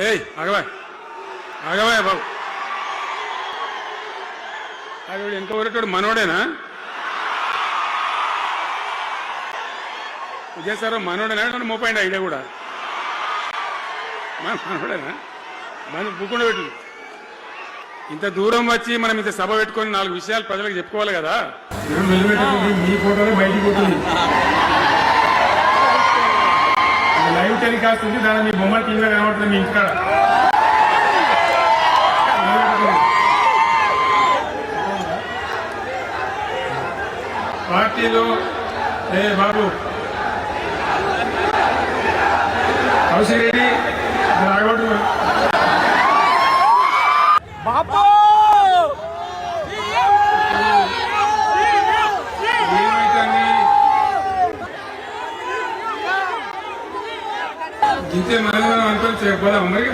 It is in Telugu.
ఏయ్ ఆగవా ఆగవా బాబు ఆగవాడు వెనక ఊరేటోడు మనోడేనా విజయసారు మనోడేనా మోపాయింట్ ఐడియా కూడా మనోడేనా మన బుక్కుండా పెట్టు ఇంత దూరం వచ్చి మనం ఇంత సభ పెట్టుకొని 4 విషయాలు ప్రజలకు చెప్పుకోవాలి కదా మీ ఫోటోనే బయటికి పోతుంది లైవ్ టెలికాస్ట్ ఉంది దాని మీ బొమ్మ టీవీలో కనబడుతుంది మీ ఇంటికాడ పార్టీలో ఏ బాబు కౌశిక్ రెడ్డి రాగొట్టు ఇంతే మనం అనుకోని చేయకపోదాం మరి